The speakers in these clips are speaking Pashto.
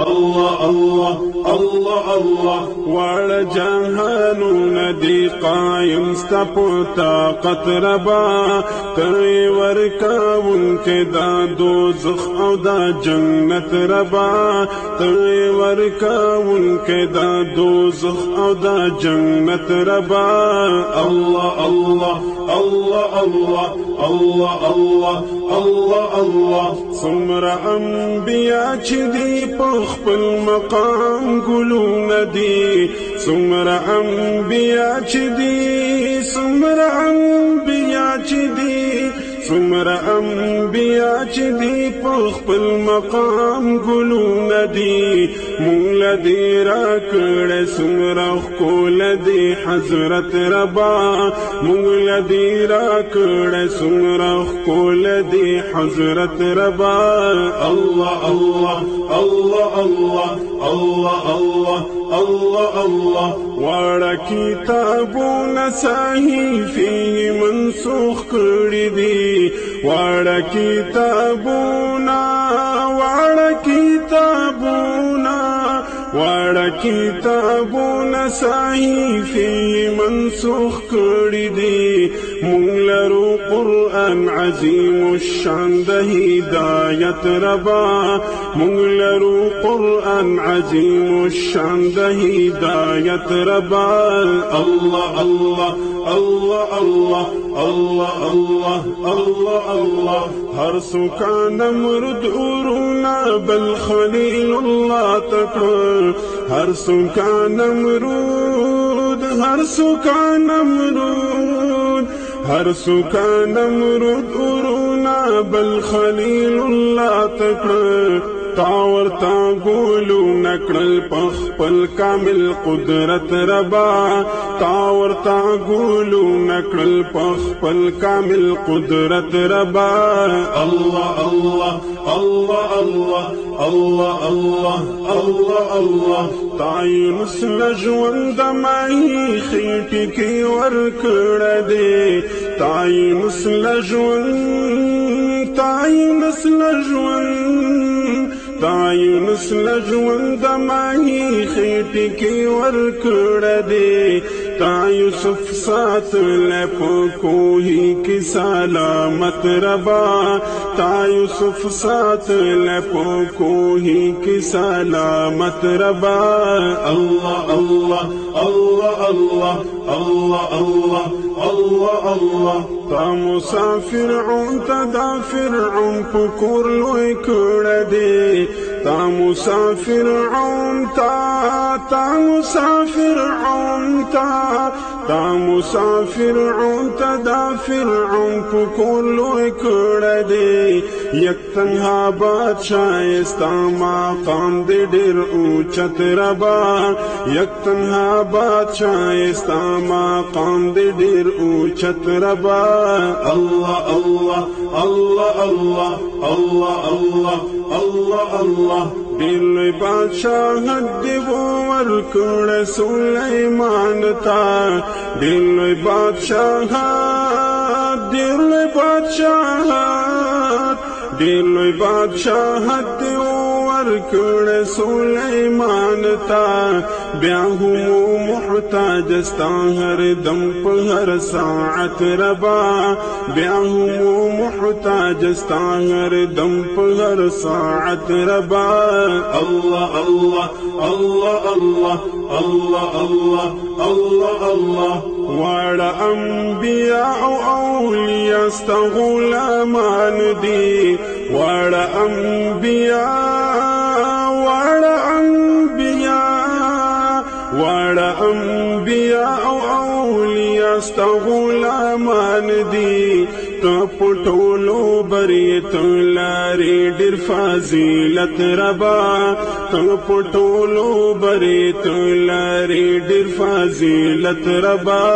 الله الله الله الله واړه جهانونه دي قایم ستا په طاقت ربا ته ورکوونکی دا دوزخ او دا جنت ربا ته ورکوونکی دا دوزخ او دا جنت ربا الله الله الله الله الله الله الله الله څومره انبیا چې دي په خپل مقام ګلونه دي څومره انبیا چې دي څومره انبیا چې دي څومره انبیا چې دي په خپل مقام ګلونه دي مونږ له دې راکړی څومره ښکلی دی حضرت ربا مونږ له دې راکړی څومره ښکلی دی حضرت ربا الله الله الله الله الله الله الله الله واړه کتابونه صحیفې منسوخ کړي دي واړه کتابونه واړه کتابونه واړه کتابونه صحیفې منسوخ کړي دي مونږ لرو قرآن عظیم الشان د هدایت ربا مونږ لرو قرآن عظیم الشان د هدایت ربا الله الله الله الله الله الله الله الله هر څوک نمرود اورونا بل خلیل الله تکړه هر څوک نمرود هر څوک نمرود هر څوک نمرود اورونا بل خلیل الله تکړه تاور تا ګولو نکړل پخپل کامل قدرت ربا تاور تا ګولو نکړل پخپل کامل قدرت ربا الله الله الله الله الله الله الله الله تعینس لژوند ماهی خېټې کې ورکړه دې تعینس لژوند تعینس لژوند تعینس لژوند ماهی خېټې کې ورکړه دې تا یوسف ساتلی په کوهي کې سلامت ربا تا یوسف ساتلی په کوهي کې سلامت ربا الله الله الله الله الله الله الله الله تا مسافرعون ته دا فرعون په کور لوی کړه دې تا مسافرعون تا مسافرعون تا مسافرعون ته دا فرعون په کور لوی کړه دې یک تنها بادشاه ستا مقام دې ډېر اوچت ربا یک تنها بادشاه ستا مقام دې ډېر اوچت ربا الله الله الله الله الله الله الله الله ډېر لوی بادشاهت دې ورکړه سلیمان ته ډېر لوی بادشاهت ډېر لوی بادشاهت ډېر لوی بادشاهت دې ورکړه سلیمان ته بیا هم محتاج ستا هر دم په هر ساعت ربا بیا هم محتاج ستا هر دم په هر ساعت ربا الله الله الله الله الله الله الله الله واړه انبیاء او اولیاء ستا غلامان دي واړه انبیاء واړه انبیاء واړه انبیاء او اولیاء ستا غلامان دي ته په ټولو بریتو لارې ډېر فضیلت ربا ته په ټولو بریتو لارې ډېر فضیلت ربا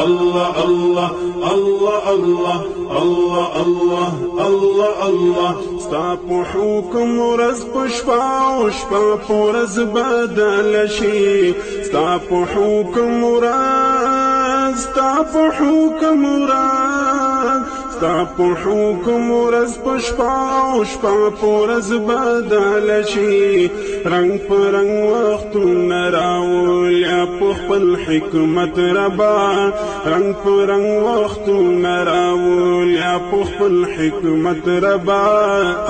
الله الله الله الله الله الله الله الله ستا په حکم ورځ په شپه او شپه په ورځ بدله شي ستا په حکم ورځ ستا په حکم ورځ ستا په حکم ورځ په شپه او شپه په ورځ بدله شي رنګ په رنګ وختونه راولیا په خپل حکمت ربا رنګ په رنګ وختونه راولیا په خپل حکمت ربا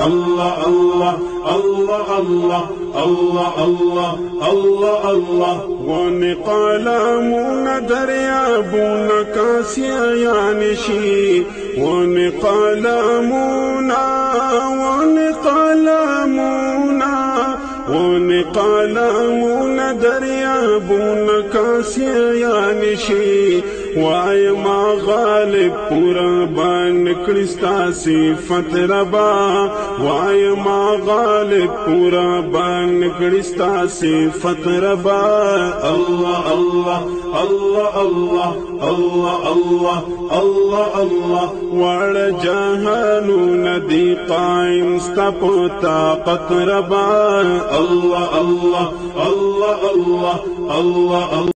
الله الله الله الله الله الله الله الله ونقلمون دريابون كاسيان شي ونقلمون دريابون كاسيان شي وای ما غالب پورا بان کړستا صفت ربا وای ما غالب پورا بان کړستا صفت ربا الله الله الله الله الله الله الله الله وعلى جهانون دي قائم استپ طاقت ربا الله الله الله الله الله الله